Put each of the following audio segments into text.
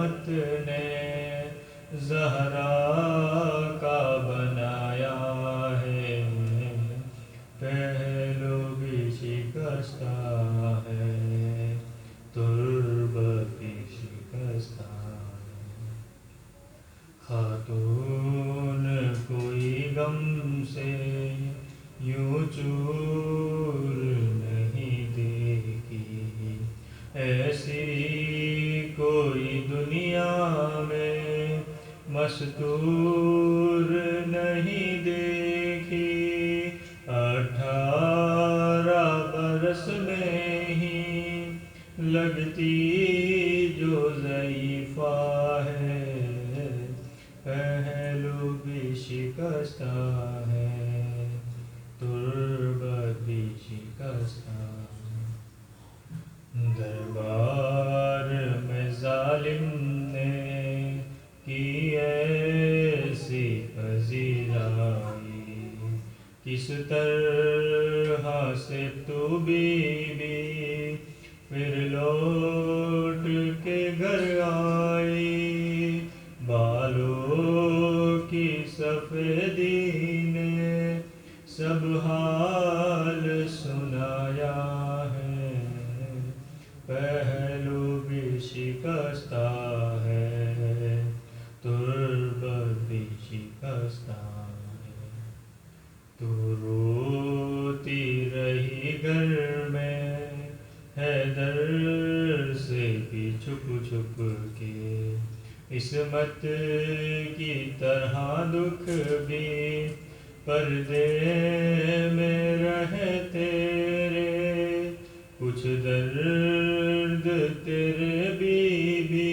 رحمت نے زہرا کا بنایا ہے، پہلو بھی شکستہ ہے، تربت بھی شکستہ ہے۔ خاتون کوئی غم سے یوں چور نہیں دیکھی، ایسی کوئی دنیا میں مستور نہیں دیکھی۔ 18 برس میں ہی لگتی جو ضعیفہ ہے، پہلو بھی شکستہ ہے، تربت بھی شکستہ ہے۔ دربار میں ظالم نے کی ایسی پذیرائی، کس طرح سے تو بی بی پھر لوٹ کے گھر آئی، بالوں کی سفیدی نے سب حال سنایا ہے، پہلو بھی شکستہ ہے، تربت بھی شکستہ ہے۔ تو روتی رہی گھر میں حیدر سے بھی چھپ چھپ کے، عصمت کی طرح دکھ بھی پردے میں رہے تیرے، کچھ درد تیرے بی بی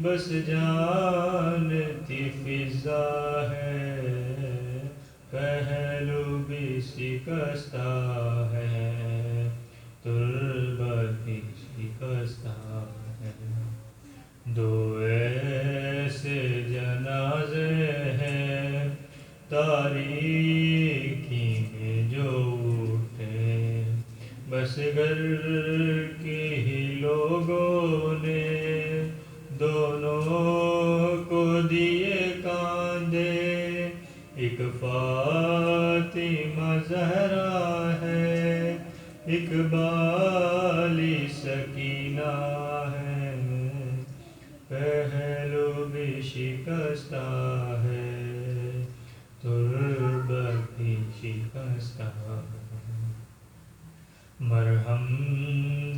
بس جانتی فضا ہے، پہلو بھی شکستہ ہے، تربت بھی شکستہ ہے۔ دو ایسے جنازے ہیں تاریکی میں جو اٹھے، بس گھر کے ہی لوگوں نے دونوں کو دیے کاندھے، ایک فاطمہ زہرا ہے، ایک بالی سکینہ ہے، پہلو بھی شکستہ ہے، تربت بھی شکستہ ہے۔ مرہم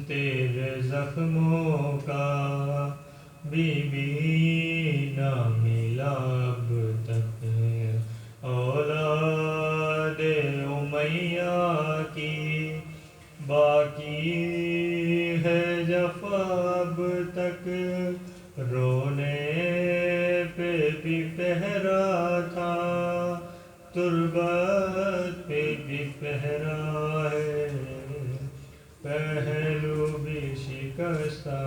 تیرے زخموں کا بی بی نہ ملا اب تک، اولاد امیہ کی باقی ہے جفا اب تک، رونے پہ بھی پہرا تھا، تربت پہ بھی پہرا ہے، پہلو بھی شکستہ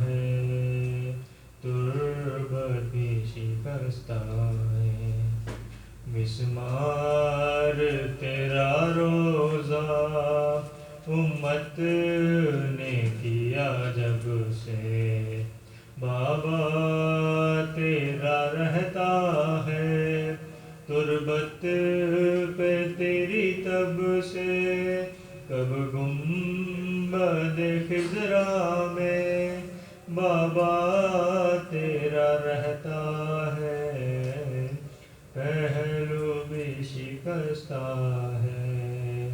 ہے، تربت بھی شکستہ ہے۔ مسمار تیرا روزہ امت نے کیا جب سے، بابا تیرا رہتا ہے، تربت پہ تیری تب سے، کب گنبد خضرا میں بابا تیرا رہتا ہے، پہلو بھی شکستہ ہے،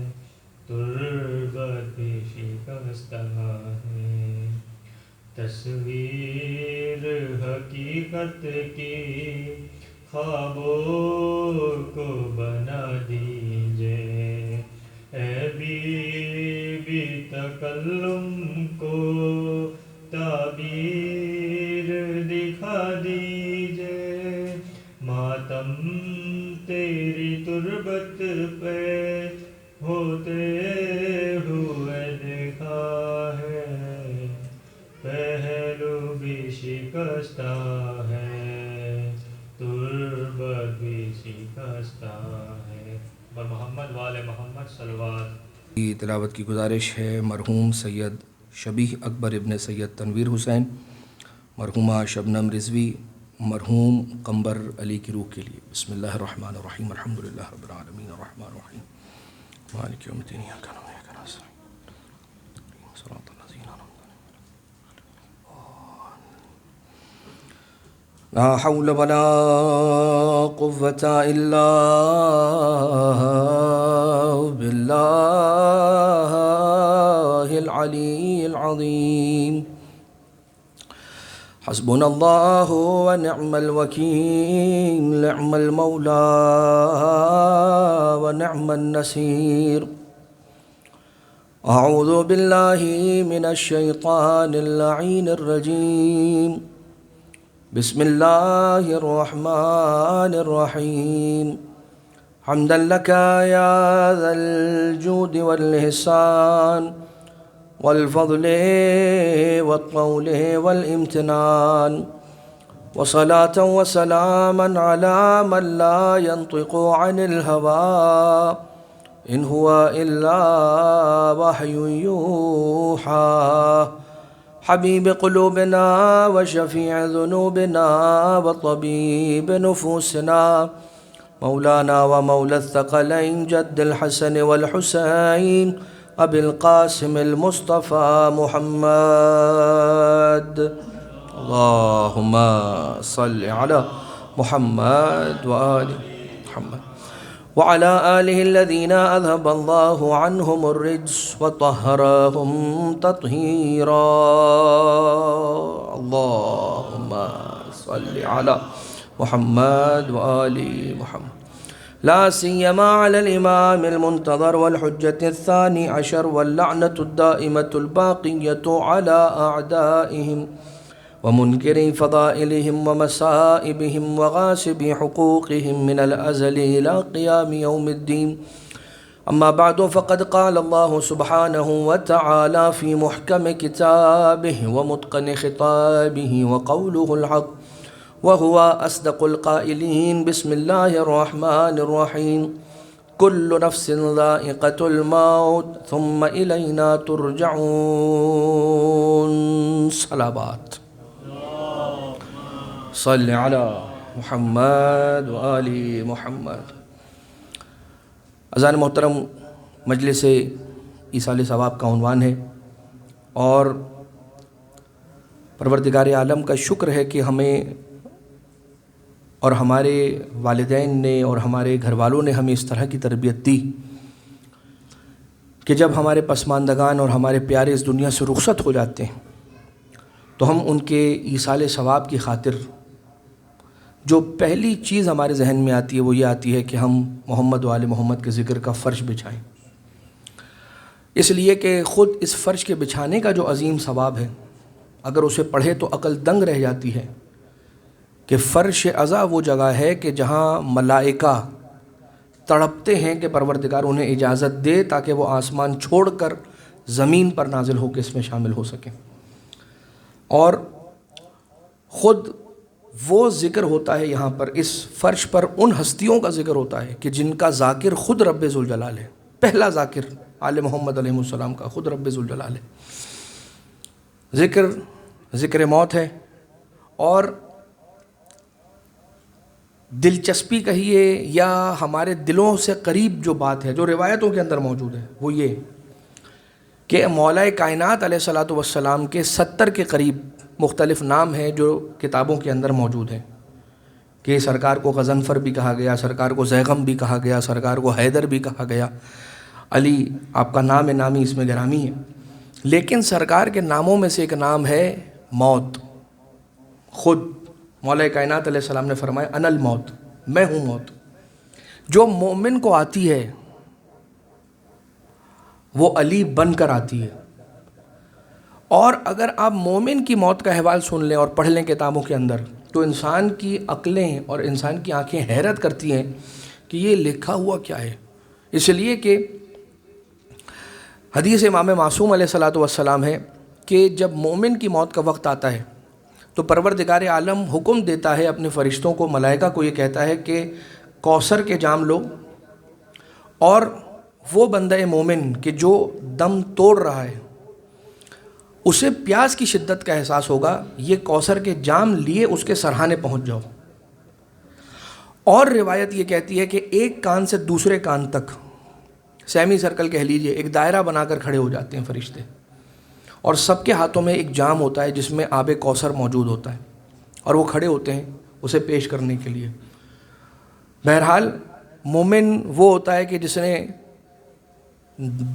تربت بھی شکستہ ہے۔ تصویر حقیقت کی خوابوں کو بنا دیجئے، اے بی بی تکلم کو تعبیر دکھا دیجئے، ماتم تیری تربت پہ ہوتے ہوئے دیکھا ہے، پہلو بھی شکستہ ہے، تربت بھی شکستہ ہے۔ اور محمد وال محمد صلوات کی تلاوت کی گزارش ہے مرحوم سید شبیہ اکبر ابن سید تنویر حسین مرحومہ شبنم رضوی، مرحوم قمبر علی کی روح کے لیے۔ بسم اللہ الرحمن الرحیم، الحمدللہ رب العالمین الرحمن الرحیم مالک یوم الدین، ایاک نعبد و ایاک نستعین، صراط الذین انعمت علیہم۔ لا حول ولا قوة الا باللہ العلی العظیم۔ حسبنا اللہ ونعم الوکیل، نعم المولا ونعم النصیر۔ اعوذ باللہ من الشیطان اللعین الرجیم، بسم اللہ الرحمن الرحیم۔ حمدا لک یا ذا الجود والإحسان والفضل والطول والامتنان، وصلاة وسلاما على من لا ينطق عن الهوى إن هو إلا وحي يوحى، حبيب قلوبنا وشفيع ذنوبنا وطبيب نفوسنا، مولانا ومولى الثقلين جد الحسن والحسين ابی القاسم المصطفى محمد، اللہم صل علی محمد وآل محمد وعلى آلہ الذین اذهب اللہ عنہم الرجس وطہرہم تطہیرا، اللہم صل علی محمد وآل محمد، لا سيما على الإمام المنتظر والحجة الثاني عشر واللعنة الدائمة الباقية على أعدائهم ومنكري فضائلهم ومسائبهم وغاسبي حقوقهم من الأزل إلى قيام يوم الدين، أما بعد فقد قال الله سبحانه وتعالى في محكم كتابه ومتقن خطابه وقوله الحق وهو أصدق القائلين، بسم الله الرحمن الرحيم، كل نفس ذائقة الموت ثم إلينا ترجعون۔ صلوات صل على محمد وآل محمد۔ اذان محترم، مجلس ایصال ثواب کا عنوان ہے، اور پروردگار عالم کا شکر ہے کہ ہمیں اور ہمارے والدین نے اور ہمارے گھر والوں نے ہمیں اس طرح کی تربیت دی کہ جب ہمارے پسماندگان اور ہمارے پیارے اس دنیا سے رخصت ہو جاتے ہیں تو ہم ان کے ایصال ثواب کی خاطر جو پہلی چیز ہمارے ذہن میں آتی ہے وہ یہ آتی ہے کہ ہم محمد و آل محمد کے ذکر کا فرش بچھائیں، اس لیے کہ خود اس فرش کے بچھانے کا جو عظیم ثواب ہے، اگر اسے پڑھے تو عقل دنگ رہ جاتی ہے کہ فرش عزا وہ جگہ ہے کہ جہاں ملائکہ تڑپتے ہیں کہ پروردگار انہیں اجازت دے تاکہ وہ آسمان چھوڑ کر زمین پر نازل ہو کے اس میں شامل ہو سکیں، اور خود وہ ذکر ہوتا ہے یہاں پر اس فرش پر ان ہستیوں کا ذکر ہوتا ہے کہ جن کا ذاکر خود رب ذوالجلال ہے، پہلا ذاکر آل محمد علیہ السلام کا خود رب ذوالجلال ہے۔ ذکر موت ہے، اور دلچسپی کہیے یا ہمارے دلوں سے قریب جو بات ہے جو روایتوں کے اندر موجود ہے وہ یہ کہ مولا کائنات علیہ الصلاۃ والسلام کے 70 کے قریب مختلف نام ہیں جو کتابوں کے اندر موجود ہیں، کہ سرکار کو غضنفر بھی کہا گیا، سرکار کو زیغم بھی کہا گیا، سرکار کو حیدر بھی کہا گیا، علی آپ کا نام نامی اس میں گرامی ہے، لیکن سرکار کے ناموں میں سے ایک نام ہے موت۔ خود مولا کائنات علیہ السلام نے فرمایا انا الموت، میں ہوں موت۔ جو مومن کو آتی ہے وہ علی بن کر آتی ہے، اور اگر آپ مومن کی موت کا احوال سن لیں اور پڑھ لیں کتابوں کے اندر تو انسان کی عقلیں اور انسان کی آنکھیں حیرت کرتی ہیں کہ یہ لکھا ہوا کیا ہے، اس لیے کہ حدیث امام معصوم علیہ الصلاۃ والسلام ہے کہ جب مومن کی موت کا وقت آتا ہے تو پروردگار عالم حکم دیتا ہے اپنے فرشتوں کو، ملائکہ کو، یہ کہتا ہے کہ کوثر کے جام لو، اور وہ بندہ مومن کہ جو دم توڑ رہا ہے اسے پیاس کی شدت کا احساس ہوگا، یہ کوثر کے جام لیے اس کے سرہانے پہنچ جاؤ۔ اور روایت یہ کہتی ہے کہ ایک کان سے دوسرے کان تک، سیمی سرکل کہہ لیجئے، ایک دائرہ بنا کر کھڑے ہو جاتے ہیں فرشتے، اور سب کے ہاتھوں میں ایک جام ہوتا ہے جس میں آب کوثر موجود ہوتا ہے، اور وہ کھڑے ہوتے ہیں اسے پیش کرنے کے لیے۔ بہرحال مومن وہ ہوتا ہے کہ جس نے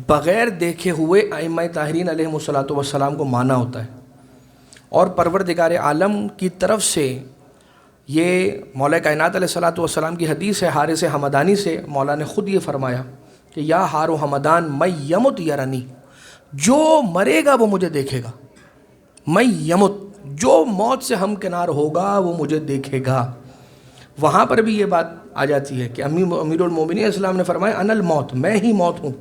بغیر دیکھے ہوئے ائمہ طاہرین علیہم الصلوۃ والسلام کو مانا ہوتا ہے، اور پروردگار عالم کی طرف سے یہ مولا کائنات علیہ الصلوۃ والسلام کی حدیث ہے حارث حمدانی سے، مولا نے خود یہ فرمایا کہ یا ہار و حمدان میں یمت یرانی، جو مرے گا وہ مجھے دیکھے گا، میں یمت، جو موت سے ہمکنار ہوگا وہ مجھے دیکھے گا۔ وہاں پر بھی یہ بات آ جاتی ہے کہ امیر المومنین اسلام نے فرمایا انا الموت، میں ہی موت ہوں۔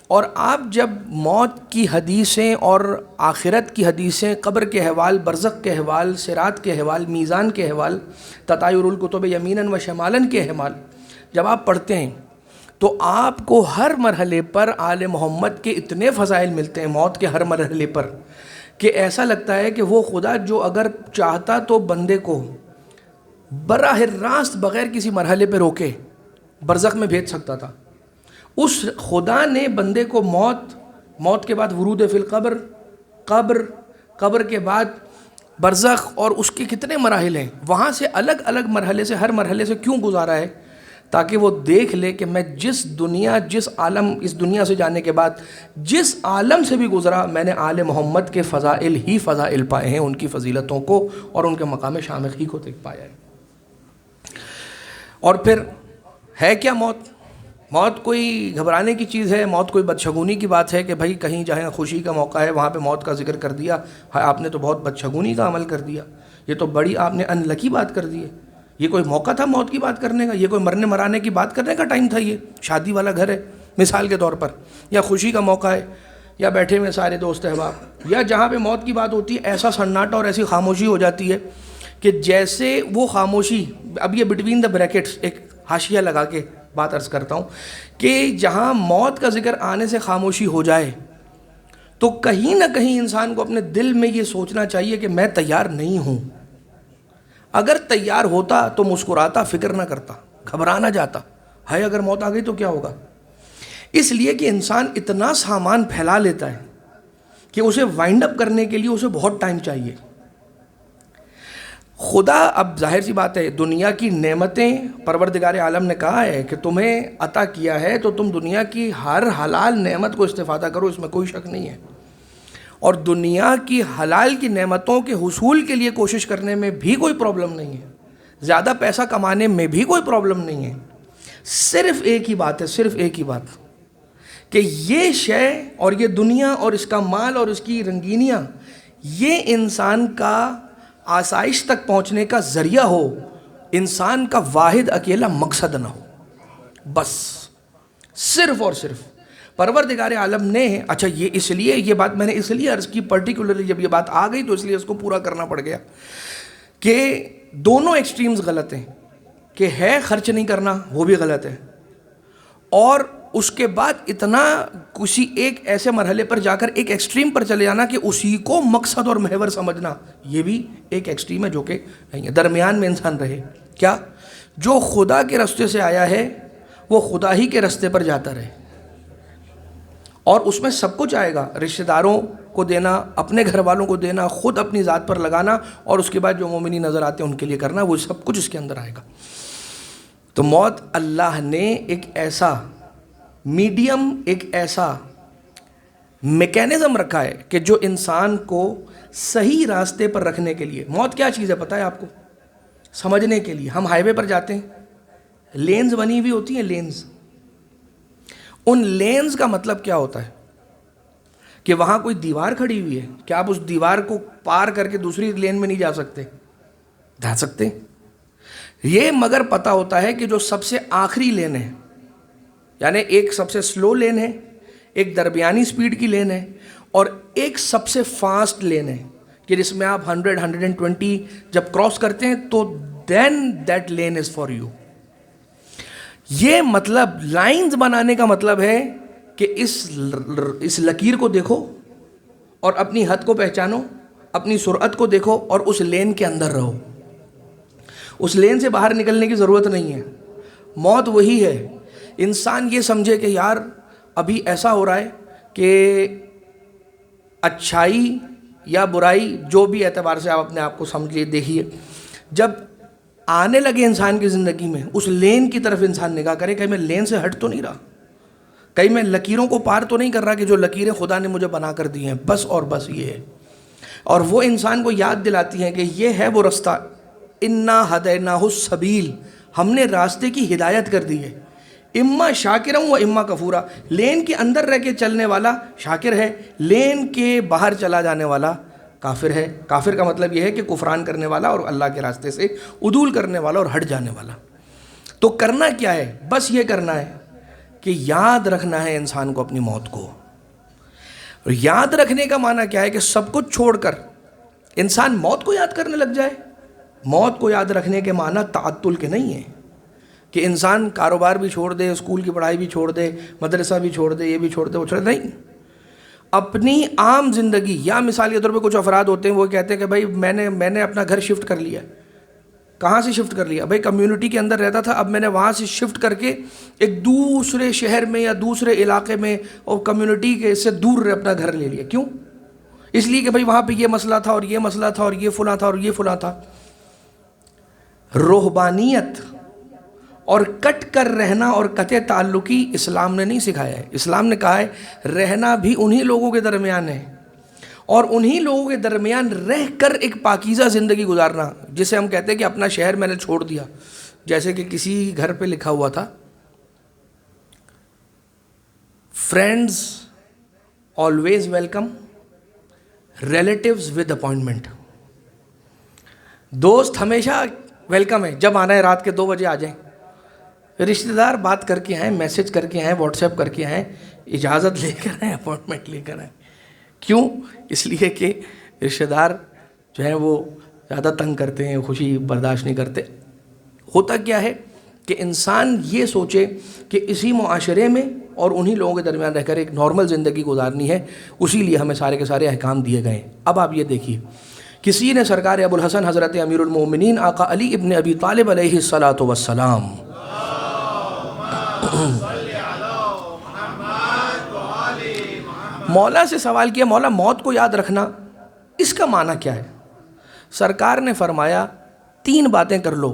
اور آپ جب موت کی حدیثیں اور آخرت کی حدیثیں، قبر کے احوال، برزخ کے احوال، صراط کے احوال، میزان کے احوال، تطایر الکتب یمیناً و شمالاً کے احوال جب آپ پڑھتے ہیں تو آپ کو ہر مرحلے پر آل محمد کے اتنے فضائل ملتے ہیں موت کے ہر مرحلے پر، کہ ایسا لگتا ہے کہ وہ خدا جو اگر چاہتا تو بندے کو براہ راست بغیر کسی مرحلے پہ روکے برزخ میں بھیج سکتا تھا۔ اس خدا نے بندے کو موت کے بعد ورود فی القبر، قبر کے بعد برزخ، اور اس کے کتنے مراحل ہیں، وہاں سے الگ الگ مرحلے سے، ہر مرحلے سے کیوں گزارا ہے؟ تاکہ وہ دیکھ لے کہ میں جس عالم، اس دنیا سے جانے کے بعد جس عالم سے بھی گزرا، میں نے آل محمد کے فضائل ہی فضائل پائے ہیں، ان کی فضیلتوں کو اور ان کے مقام شامخی کو دیکھ پایا ہے۔ اور پھر ہے کیا موت؟ موت کوئی گھبرانے کی چیز ہے؟ موت کوئی بدشگونی کی بات ہے کہ بھائی کہیں جہاں خوشی کا موقع ہے وہاں پہ موت کا ذکر کر دیا، آپ نے تو بہت بدشگونی کا عمل کر دیا، یہ تو بڑی آپ نے ان لکی بات کر دی ہے۔ یہ کوئی موقع تھا موت کی بات کرنے کا؟ یہ کوئی مرنے مرانے کی بات کرنے کا ٹائم تھا؟ یہ شادی والا گھر ہے مثال کے طور پر، یا خوشی کا موقع ہے، یا بیٹھے ہوئے سارے دوست احباب، یا جہاں پہ موت کی بات ہوتی ہے ایسا سناٹا اور ایسی خاموشی ہو جاتی ہے کہ جیسے وہ خاموشی، اب یہ بٹوین دا بریکٹس ایک حاشیہ لگا کے بات عرض کرتا ہوں کہ جہاں موت کا ذکر آنے سے خاموشی ہو جائے تو کہیں نہ کہیں انسان کو اپنے دل میں یہ سوچنا چاہیے کہ میں تیار نہیں ہوں۔ اگر تیار ہوتا تو مسکراتا، فکر نہ کرتا، گھبرا نہ جاتا، ہے اگر موت آ گئی تو کیا ہوگا؟ اس لیے کہ انسان اتنا سامان پھیلا لیتا ہے کہ اسے وائنڈ اپ کرنے کے لیے اسے بہت ٹائم چاہیے۔ خدا، اب ظاہر سی بات ہے، دنیا کی نعمتیں پروردگار عالم نے کہا ہے کہ تمہیں عطا کیا ہے تو تم دنیا کی ہر حلال نعمت کو استفادہ کرو، اس میں کوئی شک نہیں ہے، اور دنیا کی حلال کی نعمتوں کے حصول کے لیے کوشش کرنے میں بھی کوئی پرابلم نہیں ہے، زیادہ پیسہ کمانے میں بھی کوئی پرابلم نہیں ہے۔ صرف ایک ہی بات ہے، صرف ایک ہی بات، کہ یہ شے اور یہ دنیا اور اس کا مال اور اس کی رنگینیاں یہ انسان کا آسائش تک پہنچنے کا ذریعہ ہو، انسان کا واحد اکیلا مقصد نہ ہو، بس صرف اور صرف پروردگار عالم نے، اچھا یہ اس لیے، یہ بات میں نے اس لیے عرض کی پرٹیکولرلی، جب یہ بات آ گئی تو اس لیے اس کو پورا کرنا پڑ گیا کہ دونوں ایکسٹریمز غلط ہیں، کہ ہے خرچ نہیں کرنا وہ بھی غلط ہے، اور اس کے بعد اتنا کسی ایک ایسے مرحلے پر جا کر ایک ایکسٹریم پر چلے جانا کہ اسی کو مقصد اور محور سمجھنا، یہ بھی ایک ایکسٹریم ہے جو کہ نہیں ہے۔ درمیان میں انسان رہے، کیا؟ جو خدا کے راستے سے آیا ہے وہ خدا ہی کے راستے پر جاتا رہے، اور اس میں سب کچھ آئے گا، رشتہ داروں کو دینا، اپنے گھر والوں کو دینا، خود اپنی ذات پر لگانا، اور اس کے بعد جو مومنی نظر آتے ہیں ان کے لیے کرنا، وہ سب کچھ اس کے اندر آئے گا۔ تو موت اللہ نے ایک ایسا میڈیم، ایک ایسا میکینزم رکھا ہے کہ جو انسان کو صحیح راستے پر رکھنے کے لیے، موت کیا چیز ہے پتہ ہے آپ کو؟ سمجھنے کے لیے ہم ہائی وے پر جاتے ہیں، لینز بنی ہوئی ہوتی ہیں، لینز، ان لینز کا مطلب کیا ہوتا ہے؟ کہ وہاں کوئی دیوار کھڑی ہوئی ہے، کیا آپ اس دیوار کو پار کر کے دوسری لین میں نہیں جا سکتے؟ جا سکتے، یہ مگر پتہ ہوتا ہے کہ جو سب سے آخری لین ہے، یعنی ایک سب سے سلو لین ہے، ایک درمیانی سپیڈ کی لین ہے، اور ایک سب سے فاسٹ لین ہے کہ جس میں آپ 100 120 جب کراس کرتے ہیں تو then that lane is for you۔ یہ مطلب لائنز بنانے کا مطلب ہے کہ اس لکیر کو دیکھو اور اپنی حد کو پہچانو، اپنی سرعت کو دیکھو اور اس لین کے اندر رہو. اس لین سے باہر نکلنے کی ضرورت نہیں ہے. موت وہی ہے. انسان یہ سمجھے کہ یار ابھی ایسا ہو رہا ہے کہ اچھائی یا برائی جو بھی اعتبار سے آپ اپنے آپ کو سمجھیے دیکھیے، جب آنے لگے انسان کی زندگی میں اس لین کی طرف انسان نگاہ کرے کہ میں لین سے ہٹ تو نہیں رہا، کہیں میں لکیروں کو پار تو نہیں کر رہا کہ جو لکیریں خدا نے مجھے بنا کر دی ہیں، بس اور بس یہ ہے. اور وہ انسان کو یاد دلاتی ہیں کہ یہ ہے وہ رستہ، انا ہدیناہ السبیل، ہم نے راستے کی ہدایت کر دی ہے، اما شاکرا و اما کفورا. لین کے اندر رہ کے چلنے والا شاکر ہے، لین کے باہر چلا جانے والا کافر ہے. کافر کا مطلب یہ ہے کہ کفران کرنے والا اور اللہ کے راستے سے عدول کرنے والا اور ہٹ جانے والا. تو کرنا کیا ہے؟ بس یہ کرنا ہے کہ یاد رکھنا ہے انسان کو اپنی موت کو. اور یاد رکھنے کا معنی کیا ہے کہ سب کچھ چھوڑ کر انسان موت کو یاد کرنے لگ جائے. موت کو یاد رکھنے کے معنی تعطل کے نہیں ہیں کہ انسان کاروبار بھی چھوڑ دے، اسکول کی پڑھائی بھی چھوڑ دے، مدرسہ بھی چھوڑ دے، یہ بھی چھوڑ دے، وہ چھوڑ دے. نہیں، اپنی عام زندگی، یا مثال کے طور پہ کچھ افراد ہوتے ہیں وہ کہتے ہیں کہ بھائی میں نے اپنا گھر شفٹ کر لیا. کہاں سے شفٹ کر لیا؟ بھائی کمیونٹی کے اندر رہتا تھا، اب میں نے وہاں سے شفٹ کر کے ایک دوسرے شہر میں یا دوسرے علاقے میں اور کمیونٹی کے سے دور اپنا گھر لے لیا. کیوں؟ اس لیے کہ بھائی وہاں پہ یہ مسئلہ تھا اور یہ مسئلہ تھا اور یہ فلاں تھا اور یہ فلاں تھا. روحانیت اور کٹ کر رہنا اور قطع تعلقی اسلام نے نہیں سکھایا ہے. اسلام نے کہا ہے رہنا بھی انہی لوگوں کے درمیان ہے اور انہی لوگوں کے درمیان رہ کر ایک پاکیزہ زندگی گزارنا، جسے ہم کہتے ہیں کہ اپنا شہر میں نے چھوڑ دیا. جیسے کہ کسی گھر پہ لکھا ہوا تھا friends always welcome, relatives with appointment. دوست ہمیشہ ویلکم ہے، جب آنا ہے رات کے 2 بجے آ جائیں. رشتہ دار بات کر کے آئیں، میسج کر کے آئیں، واٹس ایپ کر کے آئیں، اجازت لے کر آئیں، اپوائنٹمنٹ لے کر آئیں. کیوں؟ اس لیے کہ رشتہ دار جو ہیں وہ زیادہ تنگ کرتے ہیں، خوشی برداشت نہیں کرتے. ہوتا کیا ہے کہ انسان یہ سوچے کہ اسی معاشرے میں اور انہی لوگوں کے درمیان رہ کر ایک نارمل زندگی گزارنی ہے، اسی لیے ہمیں سارے کے سارے احکام دیے گئے ہیں. اب آپ یہ دیکھیے، کسی نے سرکار ابو الحسن حضرت امیر المومنین آقا علی ابن ابی طالب علیہ الصلاۃ والسلام مولا سے سوال کیا، مولا موت کو یاد رکھنا اس کا معنی کیا ہے؟ سرکار نے فرمایا 3 باتیں کر لو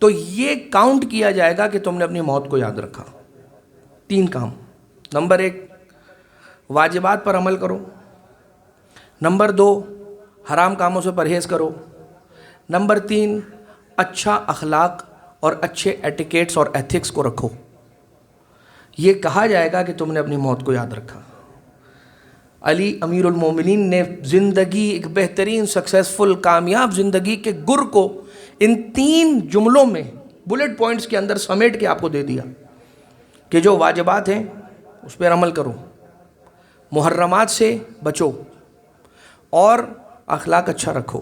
تو یہ کاؤنٹ کیا جائے گا کہ تم نے اپنی موت کو یاد رکھا. 3 کام. نمبر 1 واجبات پر عمل کرو. نمبر 2 حرام کاموں سے پرہیز کرو. نمبر 3 اچھا اخلاق اور اچھے ایٹیکیٹس اور ایتھکس کو رکھو. یہ کہا جائے گا کہ تم نے اپنی موت کو یاد رکھا. علی امیر المومنین نے زندگی، ایک بہترین سکسیسفل کامیاب زندگی کے گر کو ان 3 جملوں میں بلٹ پوائنٹس کے اندر سمیٹ کے آپ کو دے دیا کہ جو واجبات ہیں اس پر عمل کرو، محرمات سے بچو اور اخلاق اچھا رکھو.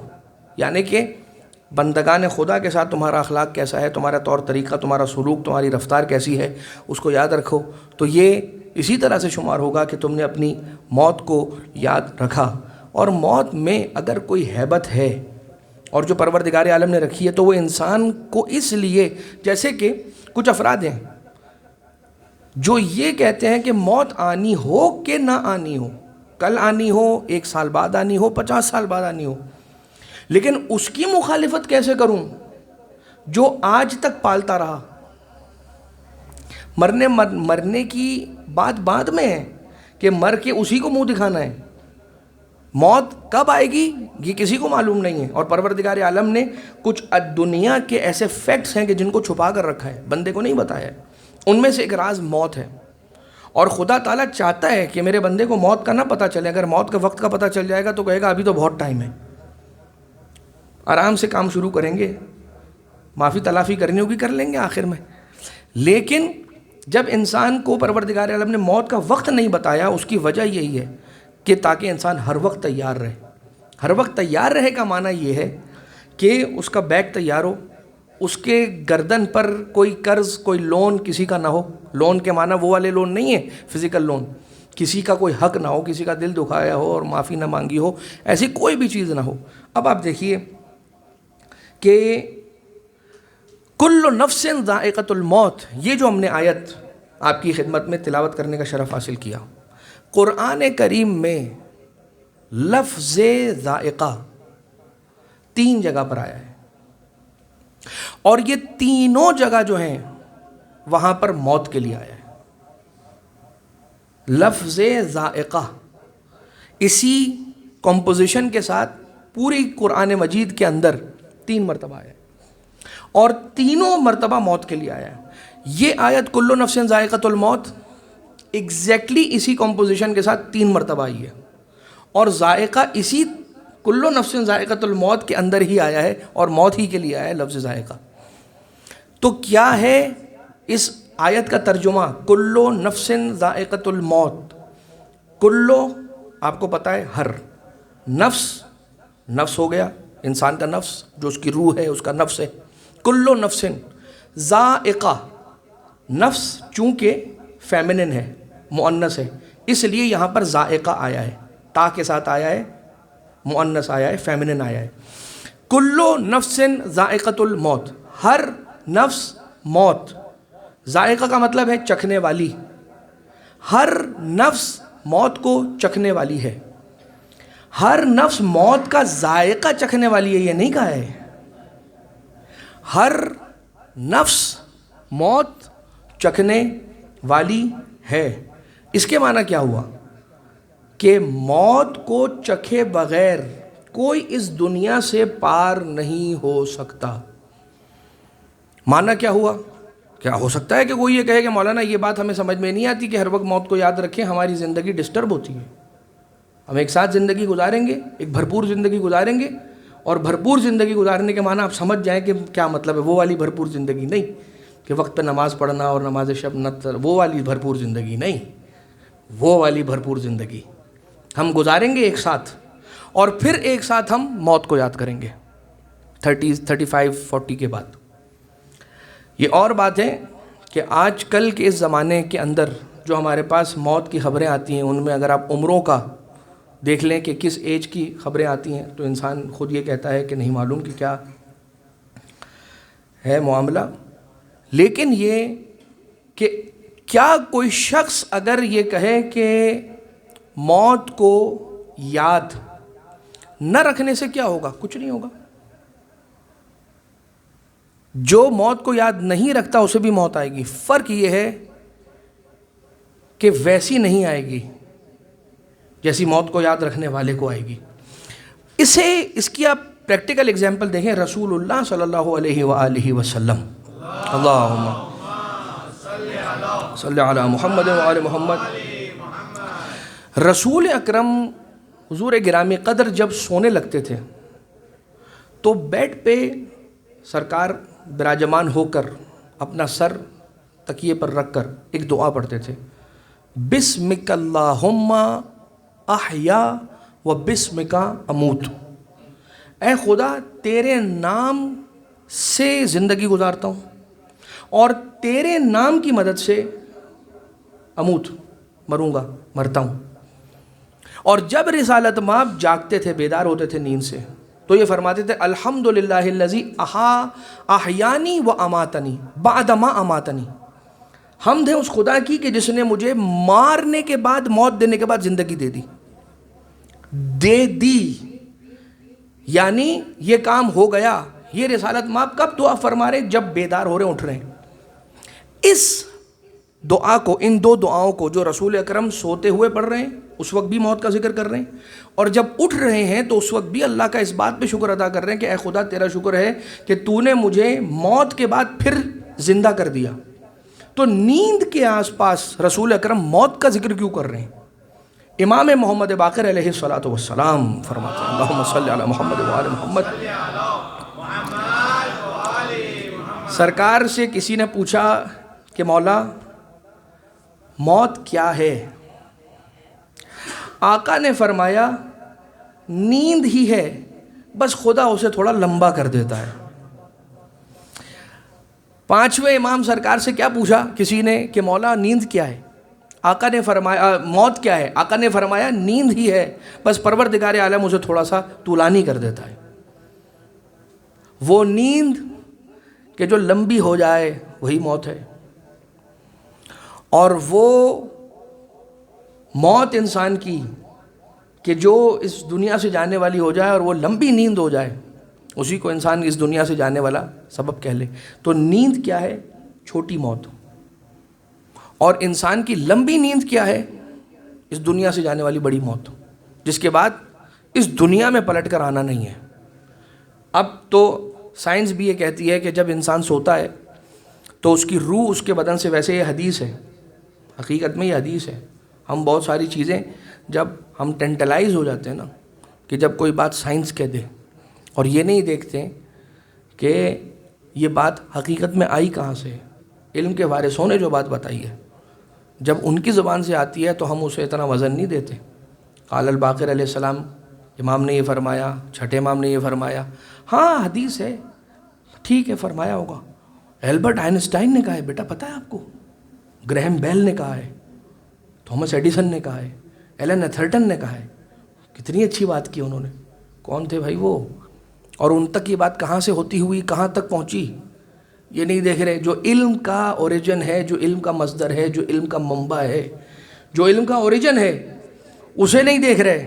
یعنی کہ بندگان خدا کے ساتھ تمہارا اخلاق کیسا ہے، تمہارا طور طریقہ، تمہارا سلوک، تمہاری رفتار کیسی ہے، اس کو یاد رکھو. تو یہ اسی طرح سے شمار ہوگا کہ تم نے اپنی موت کو یاد رکھا. اور موت میں اگر کوئی ہیبت ہے اور جو پروردگار عالم نے رکھی ہے تو وہ انسان کو اس لیے، جیسے کہ کچھ افراد ہیں جو یہ کہتے ہیں کہ موت آنی ہو کہ نہ آنی ہو، کل آنی ہو، 1 سال بعد آنی ہو، 50 سال بعد آنی ہو، لیکن اس کی مخالفت کیسے کروں جو آج تک پالتا رہا. مرنے کی بات بعد میں ہے کہ مر کے اسی کو منہ دکھانا ہے. موت کب آئے گی یہ کسی کو معلوم نہیں ہے. اور پروردگار عالم نے کچھ دنیا کے ایسے فیکٹس ہیں کہ جن کو چھپا کر رکھا ہے، بندے کو نہیں بتایا ہے. ان میں سے ایک راز موت ہے. اور خدا تعالیٰ چاہتا ہے کہ میرے بندے کو موت کا نہ پتہ چلے. اگر موت کے وقت کا پتہ چل جائے گا تو کہے گا ابھی تو بہت ٹائم ہے، آرام سے کام شروع کریں گے، معافی تلافی کرنی ہوگی کر لیں گے آخر میں. لیکن جب انسان کو پروردگار عالم نے موت کا وقت نہیں بتایا، اس کی وجہ یہی ہے کہ تاکہ انسان ہر وقت تیار رہے. ہر وقت تیار رہے کا معنی یہ ہے کہ اس کا بیگ تیار ہو، اس کے گردن پر کوئی قرض، کوئی لون کسی کا نہ ہو. لون کے معنی وہ والے لون نہیں ہے فزیکل لون، کسی کا کوئی حق نہ ہو, کسی کا دل دکھایا ہو اور معافی نہ مانگی ہو, ایسی کوئی بھی چیز نہ ہو. اب آپ دیکھیے کہ کل نفس ذائقۃ الموت, یہ جو ہم نے آیت آپ کی خدمت میں تلاوت کرنے کا شرف حاصل کیا, قرآن کریم میں لفظ ذائقہ 3 جگہ پر آیا ہے, اور یہ تینوں جگہ جو ہیں وہاں پر موت کے لیے آیا ہے. لفظ ذائقہ اسی کمپوزیشن کے ساتھ پوری قرآن مجید کے اندر 3 مرتبہ آیا ہے, اور تینوں مرتبہ موت کے لیے آیا ہے. یہ آیت کل نفس ذائقۃ الموت ایگزیکٹلی اسی کمپوزیشن کے ساتھ 3 مرتبہ آئی ہے, اور ذائقہ اسی کل نفس ذائقۃ الموت کے اندر ہی آیا ہے, اور موت ہی کے لیے آیا ہے لفظ ذائقہ. تو کیا ہے اس آیت کا ترجمہ؟ کل نفس ذائقۃ الموت. کلو آپ کو پتہ ہے ہر, نفس ہو گیا انسان کا نفس, جو اس کی روح ہے اس کا نفس ہے. کل نفس ذائقہ, نفس چونکہ فیمنن ہے, مؤنث ہے, اس لیے یہاں پر ذائقہ آیا ہے, تا کے ساتھ آیا ہے, مؤنث آیا ہے, فیمنن آیا ہے. کل نفس ذائقۃ الموت, ہر نفس موت. ذائقہ کا مطلب ہے چکھنے والی, ہر نفس موت کو چکھنے والی ہے. ہر نفس موت کا ذائقہ چکھنے والی ہے, یہ نہیں کہا ہے. ہر نفس موت چکھنے والی ہے. اس کے معنی کیا ہوا کہ موت کو چکھے بغیر کوئی اس دنیا سے پار نہیں ہو سکتا. معنی کیا ہوا؟ کیا ہو سکتا ہے کہ کوئی یہ کہے کہ مولانا یہ بات ہمیں سمجھ میں نہیں آتی کہ ہر وقت موت کو یاد رکھیں, ہماری زندگی ڈسٹرب ہوتی ہے. ہم ایک ساتھ زندگی گزاریں گے, ایک بھرپور زندگی گزاریں گے, اور بھرپور زندگی گزارنے کے معنی آپ سمجھ جائیں کہ کیا مطلب ہے. وہ والی بھرپور زندگی نہیں کہ وقت پہ نماز پڑھنا اور نماز شب نہ, وہ والی بھرپور زندگی نہیں. وہ والی بھرپور زندگی ہم گزاریں گے ایک ساتھ, اور پھر ایک ساتھ ہم موت کو یاد کریں گے 30, 35, 40 کے بعد. یہ اور بات ہے کہ آج کل کے اس زمانے کے اندر جو ہمارے پاس موت کی خبریں آتی ہیں, ان میں اگر آپ عمروں کا دیکھ لیں کہ کس ایج کی خبریں آتی ہیں, تو انسان خود یہ کہتا ہے کہ نہیں معلوم کہ کیا ہے معاملہ. لیکن یہ کہ کیا کوئی شخص اگر یہ کہے کہ موت کو یاد نہ رکھنے سے کیا ہوگا؟ کچھ نہیں ہوگا. جو موت کو یاد نہیں رکھتا اسے بھی موت آئے گی. فرق یہ ہے کہ ویسی نہیں آئے گی جیسی موت کو یاد رکھنے والے کو آئے گی. اس کی آپ پریکٹیکل اگزامپل دیکھیں. رسول اللہ صلی اللہ علیہ وآلہ وسلم, اللہم صلی علی محمد وآل محمد. رسول اکرم حضور گرامی قدر جب سونے لگتے تھے تو بیڈ پہ سرکار براجمان ہو کر اپنا سر تکیے پر رکھ کر ایک دعا پڑھتے تھے, بسمک اللہم احیا و بسمک اموت. اے خدا تیرے نام سے زندگی گزارتا ہوں اور تیرے نام کی مدد سے اموت, مروں گا, مرتا ہوں. اور جب رسالت مآب جاگتے تھے, بیدار ہوتے تھے نیند سے, تو یہ فرماتے تھے الحمدللہ الذی احیانی و اماتنی بعد ما اماتنی. حمد ہے اس خدا کی کہ جس نے مجھے مارنے کے بعد, موت دینے کے بعد زندگی دے دی. یعنی یہ کام ہو گیا. یہ رسالت مآب کب دعا فرما رہے؟ جب بیدار ہو رہے ہیں, اٹھ رہے ہیں. اس دعا کو, ان 2 دعاؤں کو جو رسول اکرم سوتے ہوئے پڑھ رہے ہیں اس وقت بھی موت کا ذکر کر رہے ہیں, اور جب اٹھ رہے ہیں تو اس وقت بھی اللہ کا اس بات پہ شکر ادا کر رہے ہیں کہ اے خدا تیرا شکر ہے کہ تو نے مجھے موت کے بعد پھر زندہ کر دیا. تو نیند کے آس پاس رسول اکرم موت کا ذکر کیوں کر رہے ہیں؟ امام محمد باقر علیہ الصلوۃ والسلام فرماتے ہیں اللہم صلی علی محمد وآل محمد. سرکار سے کسی نے پوچھا کہ مولا موت کیا ہے؟ آقا نے فرمایا نیند ہی ہے, بس خدا اسے تھوڑا لمبا کر دیتا ہے. 5ویں امام سرکار سے کیا پوچھا کسی نے کہ مولا نیند کیا ہے؟ آقا نے فرمایا موت کیا ہے؟ آقا نے فرمایا نیند ہی ہے، بس پروردگار عالم اسے تھوڑا سا طولانی کر دیتا ہے۔ وہ نیند کہ جو لمبی ہو جائے وہی موت ہے، اور وہ موت انسان کی کہ جو اس دنیا سے جانے والی ہو جائے اور وہ لمبی نیند ہو جائے، اسی کو انسان اس دنیا سے جانے والا سبب کہہ لے۔ تو نیند کیا ہے؟ چھوٹی موت۔ اور انسان کی لمبی نیند کیا ہے؟ اس دنیا سے جانے والی بڑی موت، جس کے بعد اس دنیا میں پلٹ کر آنا نہیں ہے۔ اب تو سائنس بھی یہ کہتی ہے کہ جب انسان سوتا ہے تو اس کی روح اس کے بدن سے، ویسے یہ حدیث ہے، حقیقت میں یہ حدیث ہے، ہم بہت ساری چیزیں جب ہم ٹینٹلائز ہو جاتے ہیں نا، کہ جب کوئی بات سائنس کہہ دے اور یہ نہیں دیکھتے کہ یہ بات حقیقت میں آئی کہاں سے، علم کے وارثوں نے جو بات بتائی ہے، جب ان کی زبان سے آتی ہے تو ہم اسے اتنا وزن نہیں دیتے۔ قال الباقر علیہ السلام امام نے یہ فرمایا، چھٹے امام نے یہ فرمایا، ہاں حدیث ہے، ٹھیک ہے فرمایا ہوگا۔ البرٹ آئنسٹائن نے کہا ہے، بیٹا پتہ ہے آپ کو؟ گرہم بیل نے کہا ہے، تھامس ایڈیسن نے کہا ہے، ایلن ایتھرٹن نے کہا ہے۔ کتنی اچھی بات کی انہوں نے۔ کون تھے بھائی وہ؟ اور ان تک یہ بات کہاں سے ہوتی ہوئی کہاں تک پہنچی یہ نہیں دیکھ رہے۔ جو علم کا اوریجن ہے، جو علم کا مصدر ہے، جو علم کا منبع ہے، جو علم کا اوریجن ہے، اسے نہیں دیکھ رہے۔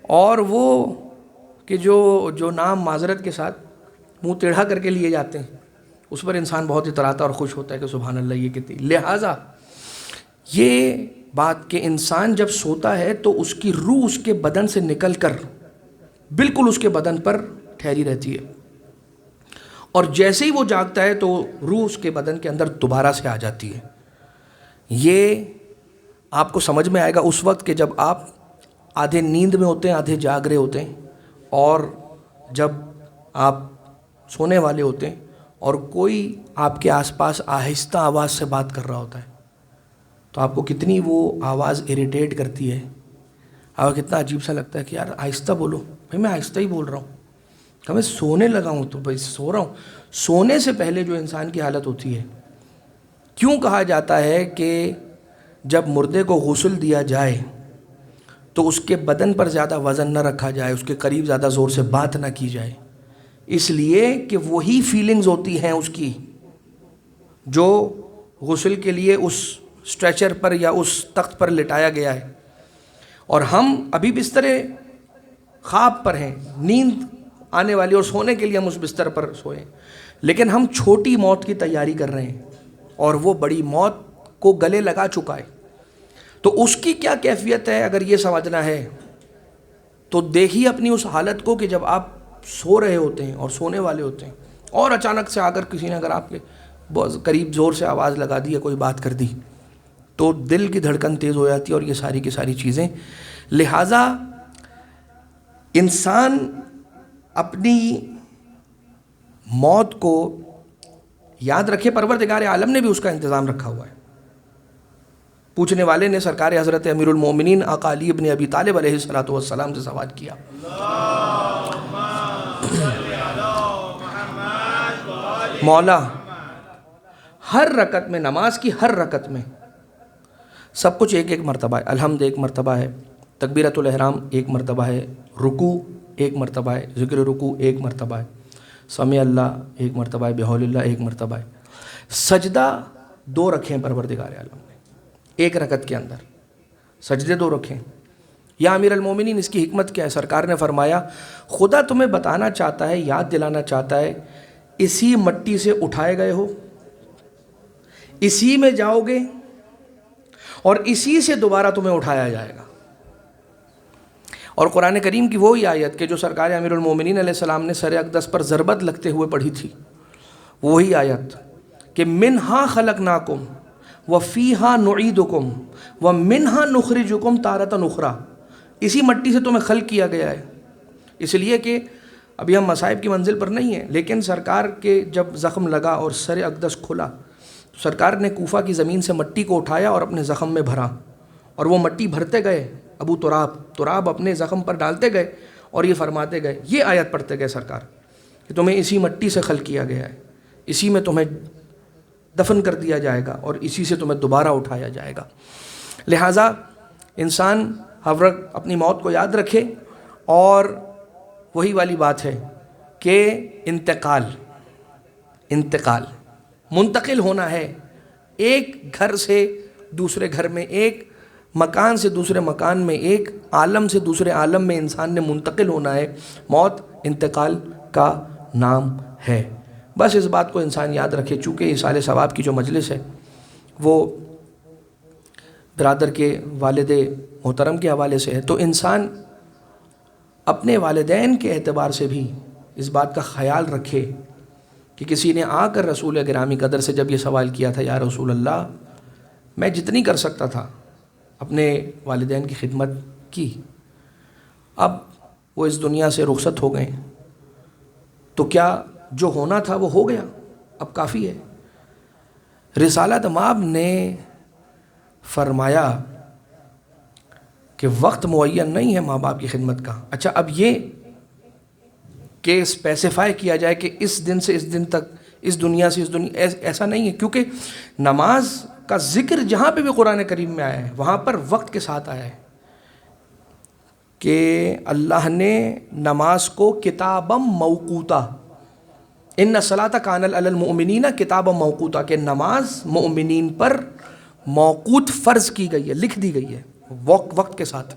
اور وہ کہ جو نام معذرت کے ساتھ منہ ٹیڑھا کر کے لیے جاتے ہیں، اس پر انسان بہت اتراتا اور خوش ہوتا ہے کہ سبحان اللہ یہ کتنی۔ لہٰذا یہ بات کہ انسان جب سوتا ہے تو اس کی روح اس کے بدن سے نکل کر بالکل اس کے بدن پر ٹھہری رہتی ہے، اور جیسے ہی وہ جاگتا ہے تو روح اس کے بدن کے اندر دوبارہ سے آ جاتی ہے۔ یہ آپ کو سمجھ میں آئے گا اس وقت کہ جب آپ آدھے نیند میں ہوتے ہیں، آدھے جاگ رہے ہوتے ہیں، اور جب آپ سونے والے ہوتے ہیں اور کوئی آپ کے آس پاس آہستہ آواز سے بات کر رہا ہوتا ہے تو آپ کو کتنی وہ آواز اریٹیٹ کرتی ہے، اور کتنا عجیب سا لگتا ہے کہ یار آہستہ بولو۔ بھائی میں آہستہ ہی بول رہا ہوں، کہ میں سونے لگا ہوں تو بھائی سو رہا ہوں۔ سونے سے پہلے جو انسان کی حالت ہوتی ہے، کیوں کہا جاتا ہے کہ جب مردے کو غسل دیا جائے تو اس کے بدن پر زیادہ وزن نہ رکھا جائے، اس کے قریب زیادہ زور سے بات نہ کی جائے، اس لیے کہ وہی فیلنگز ہوتی ہیں اس کی جو غسل کے لیے اس اسٹریچر پر یا اس تخت پر لٹایا گیا ہے۔ اور ہم ابھی بستر خواب پر ہیں، نیند آنے والی، اور سونے کے لیے ہم اس بستر پر سوئیں، لیکن ہم چھوٹی موت کی تیاری کر رہے ہیں اور وہ بڑی موت کو گلے لگا چکا ہے۔ تو اس کی کیا کیفیت ہے اگر یہ سمجھنا ہے تو دیکھیے اپنی اس حالت کو کہ جب آپ سو رہے ہوتے ہیں اور سونے والے ہوتے ہیں، اور اچانک سے اگر کسی نے اگر آپ کے بہت قریب زور سے آواز لگا دی یا کوئی بات کر دی تو دل کی دھڑکن تیز ہو جاتی ہے، اور یہ ساری کی ساری چیزیں۔ لہٰذا انسان اپنی موت کو یاد رکھے، پروردگار عالم نے بھی اس کا انتظام رکھا ہوا ہے۔ پوچھنے والے نے سرکار حضرت امیر المومنین آقا علی ابن ابی طالب علیہ السلام سے سوال کیا، مولا ہر رکعت میں، نماز کی ہر رکعت میں سب کچھ ایک ایک مرتبہ ہے، الحمد ایک مرتبہ ہے، تکبیرۃ الاحرام ایک مرتبہ ہے، رکوع ایک مرتبہ ہے، ذکر رکوع ایک مرتبہ ہے، سمع اللہ ایک مرتبہ ہے، بحول اللہ ایک مرتبہ ہے، سجدہ 2 رکھے ہیں پروردگار عالم نے ایک رکعت کے اندر، سجدے 2 رکھیں۔ یا امیر المومنین اس کی حکمت کیا ہے؟ سرکار نے فرمایا خدا تمہیں بتانا چاہتا ہے، یاد دلانا چاہتا ہے، اسی مٹی سے اٹھائے گئے ہو، اسی میں جاؤ گے، اور اسی سے دوبارہ تمہیں اٹھایا جائے گا۔ اور قرآن کریم کی وہی آیت کہ جو سرکار امیر المومنین علیہ السلام نے سر اقدس پر ضربت لگتے ہوئے پڑھی تھی، وہی آیت کہ منہا خلقناکم وفیہا نعیدکم ومنہا نخرجکم تارۃ اخری، اسی مٹی سے تمہیں خلق کیا گیا ہے۔ اس لیے کہ ابھی ہم مصائب کی منزل پر نہیں ہیں، لیکن سرکار کے جب زخم لگا اور سر اقدس کھلا تو سرکار نے کوفہ کی زمین سے مٹی کو اٹھایا اور اپنے زخم میں بھرا، اور وہ مٹی بھرتے گئے، ابو تراب اپنے زخم پر ڈالتے گئے اور یہ فرماتے گئے، یہ آیت پڑھتے گئے سرکار کہ تمہیں اسی مٹی سے خلق کیا گیا ہے، اسی میں تمہیں دفن کر دیا جائے گا اور اسی سے تمہیں دوبارہ اٹھایا جائے گا۔ لہٰذا انسان ہر وقت اپنی موت کو یاد رکھے، اور وہی والی بات ہے کہ انتقال منتقل ہونا ہے، ایک گھر سے دوسرے گھر میں، ایک مکان سے دوسرے مکان میں، ایک عالم سے دوسرے عالم میں انسان نے منتقل ہونا ہے۔ موت انتقال کا نام ہے۔ بس اس بات کو انسان یاد رکھے۔ چونکہ ایصال ثواب کی جو مجلس ہے وہ برادر کے والد محترم کے حوالے سے ہے، تو انسان اپنے والدین کے اعتبار سے بھی اس بات کا خیال رکھے کہ کسی نے آ کر رسول گرامی قدر سے جب یہ سوال کیا تھا، یا رسول اللہ میں جتنی کر سکتا تھا اپنے والدین کی خدمت کی، اب وہ اس دنیا سے رخصت ہو گئے، تو کیا جو ہونا تھا وہ ہو گیا، اب کافی ہے۔ رسالت مآب نے فرمایا کہ وقت معین نہیں ہے ماں باپ کی خدمت کا۔ اچھا، اب یہ کہ اسپیسیفائی کیا جائے کہ اس دن سے اس دن تک، اس دنیا سے اس دنیا، ایسا نہیں ہے، کیونکہ نماز کا ذکر جہاں پہ بھی قرآن کریم میں آیا ہے وہاں پر وقت کے ساتھ آیا ہے کہ اللہ نے نماز کو کتابم موقوتا، ان الصلاۃ کانت علی المؤمنین کتابم موقوتا، کہ نماز مؤمنین پر موقوت فرض کی گئی ہے، لکھ دی گئی ہے وقت کے ساتھ۔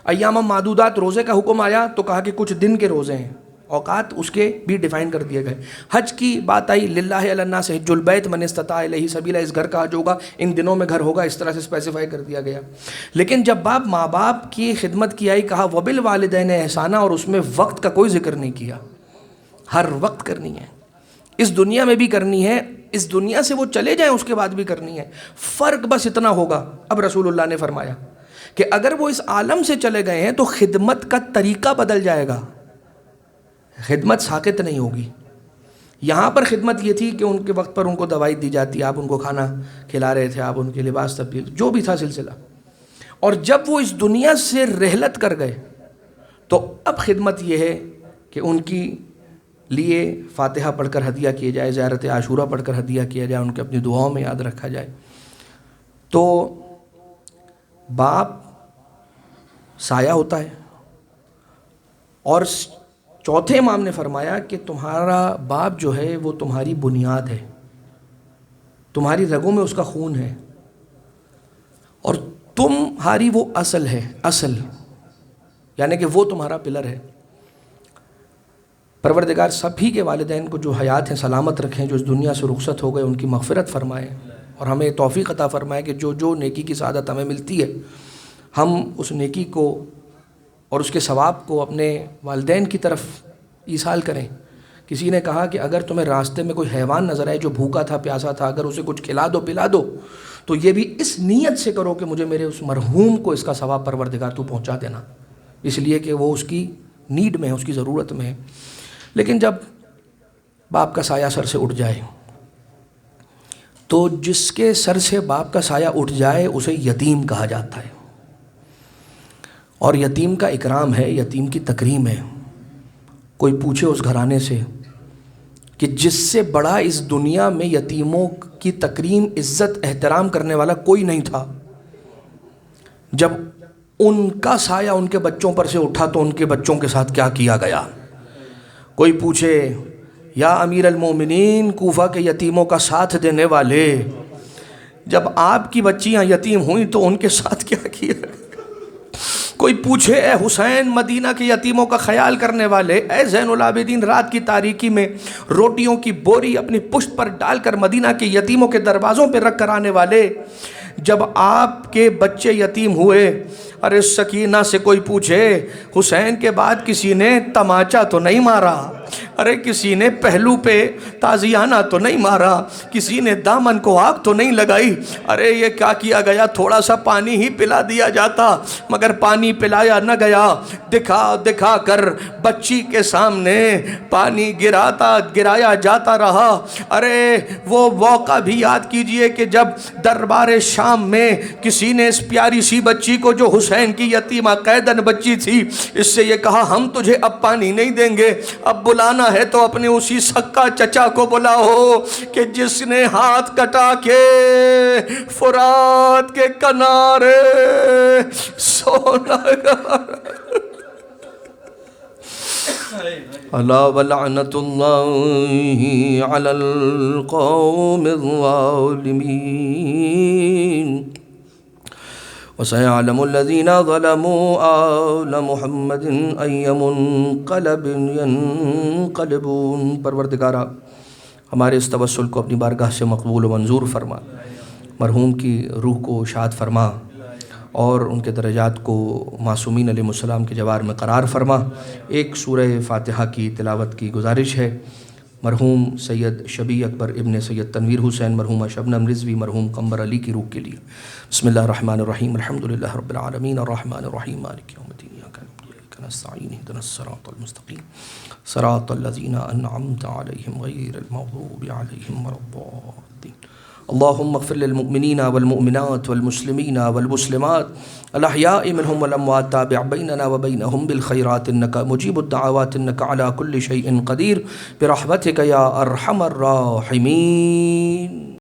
ایام معدودات روزے کا حکم آیا تو کہا کہ کچھ دن کے روزے ہیں، اوقات اس کے بھی ڈیفائن کر دیے گئے۔ حج کی بات آئی، للہ علی الناس حج البیت من استطاع الیہ سبیلا، اس گھر کا حج ہوگا، ان دنوں میں گھر ہوگا، اس طرح سے اسپیسیفائی کر دیا گیا۔ لیکن جب ماں باپ کی خدمت کی آئی، کہا وبالوالدین احسانا، اور اس میں وقت کا کوئی ذکر نہیں کیا۔ ہر وقت کرنی ہے، اس دنیا میں بھی کرنی ہے، اس دنیا سے وہ چلے جائیں اس کے بعد بھی کرنی ہے۔ فرق بس اتنا ہوگا، اب رسول اللہ نے فرمایا کہ اگر وہ اس عالم سے چلے گئے ہیں تو خدمت کا طریقہ بدل جائے گا، خدمت ساقط نہیں ہوگی۔ یہاں پر خدمت یہ تھی کہ ان کے وقت پر ان کو دوائی دی جاتی، آپ ان کو کھانا کھلا رہے تھے، آپ ان کے لباس تبدیل، جو بھی تھا سلسلہ۔ اور جب وہ اس دنیا سے رحلت کر گئے تو اب خدمت یہ ہے کہ ان کی لیے فاتحہ پڑھ کر ہدیہ کیا جائے، زیارت عاشورہ پڑھ کر ہدیہ کیا جائے، ان کے اپنی دعاؤں میں یاد رکھا جائے۔ تو باپ سایہ ہوتا ہے، اور چوتھے امام نے فرمایا کہ تمہارا باپ جو ہے وہ تمہاری بنیاد ہے، تمہاری رگوں میں اس کا خون ہے، اور تمہاری وہ اصل ہے، اصل یعنی کہ وہ تمہارا پلر ہے۔ پروردگار سبھی کے والدین کو جو حیات ہیں سلامت رکھیں، جو اس دنیا سے رخصت ہو گئے ان کی مغفرت فرمائے، اور ہمیں توفیق عطا فرمائے کہ جو نیکی کی سعادت ہمیں ملتی ہے ہم اس نیکی کو اور اس کے ثواب کو اپنے والدین کی طرف ایصال کریں۔ کسی نے کہا کہ اگر تمہیں راستے میں کوئی حیوان نظر آئے جو بھوکا تھا، پیاسا تھا، اگر اسے کچھ کھلا دو پلا دو تو یہ بھی اس نیت سے کرو کہ مجھے میرے اس مرحوم کو اس کا ثواب پروردگار تو پہنچا دینا، اس لیے کہ وہ اس کی نیڈ میں ہے، اس کی ضرورت میں ہے۔ لیکن جب باپ کا سایہ سر سے اٹھ جائے تو جس کے سر سے باپ کا سایہ اٹھ جائے اسے یتیم کہا جاتا ہے، اور یتیم کا اکرام ہے، یتیم کی تکریم ہے۔ کوئی پوچھے اس گھرانے سے کہ جس سے بڑا اس دنیا میں یتیموں کی تکریم، عزت، احترام کرنے والا کوئی نہیں تھا، جب ان کا سایہ ان کے بچوں پر سے اٹھا تو ان کے بچوں کے ساتھ کیا کیا گیا۔ کوئی پوچھے یا امیر المومنین، کوفہ کے یتیموں کا ساتھ دینے والے، جب آپ کی بچیاں یتیم ہوئیں تو ان کے ساتھ کیا کیا۔ کوئی پوچھے اے حسین، مدینہ کے یتیموں کا خیال کرنے والے، اے زین العابدین، رات کی تاریکی میں روٹیوں کی بوری اپنی پشت پر ڈال کر مدینہ کے یتیموں کے دروازوں پہ رکھ کر آنے والے، جب آپ کے بچے یتیم ہوئے، ارے سکینہ سے کوئی پوچھے حسین کے بعد کسی نے تماچا تو نہیں مارا، ارے کسی نے پہلو پہ تازیانہ تو نہیں مارا، کسی نے دامن کو آگ تو نہیں لگائی، ارے یہ کیا کیا گیا، تھوڑا سا پانی ہی پلا دیا جاتا، مگر پانی پلایا نہ گیا، دکھا کر بچی کے سامنے پانی گرایا جاتا رہا۔ ارے وہ موقع بھی یاد کیجئے کہ جب دربار شام میں کسی نے اس پیاری سی بچی کو جو حسین کی یتیمہ قیدن بچی تھی، اس سے یہ کہا ہم تجھے اب پانی نہیں دیں گے، اب بلانا بلانا ہے تو اپنے اسی سکا چچا کو بلاؤ کہ جس نے ہاتھ کٹا کے فرات کے کنارے سونا الا ولعنت اللہ علی القوم الظالمین وَسَيَعْلَمُ الَّذِينَ ظَلَمُوا آلَ مُحَمَّدٍ أَيَّ مُنْقَلَبٍ يَنْقَلِبُونَ۔ پروردگارہ ہمارے اس توسل کو اپنی بارگاہ سے مقبول و منظور فرما، مرحوم کی روح کو شاد فرما اور ان کے درجات کو معصومین علیہ السلام کے جوار میں قرار فرما۔ ایک سورہ فاتحہ کی تلاوت کی گزارش ہے مرحوم سید شبی اکبر ابن سید تنویر حسین، مرحومہ شبنم رضوی، مرحوم قمبر علی کی روح کے لیے۔ بسم اللہ الرحمن الرحیم، الحمدللہ رب العالمین، الرحمن الرحیم، مالک یوم الدین، ایاک نعبد و ایاک نستعین، اہدنا الصراط المستقیم، صراط الذین انعمت علیہم غیر المغضوب علیہم ولا الضالین۔ اللہم اغفر للمؤمنین والمؤمنات والمسلمین والمسلمات الاحیاء منہم والاموات، تابع بیننا وبینہم بالخیرات انک مجیب الدعوات انک علی کل شیء قدیر برحمتک یا ارحم الراحمین۔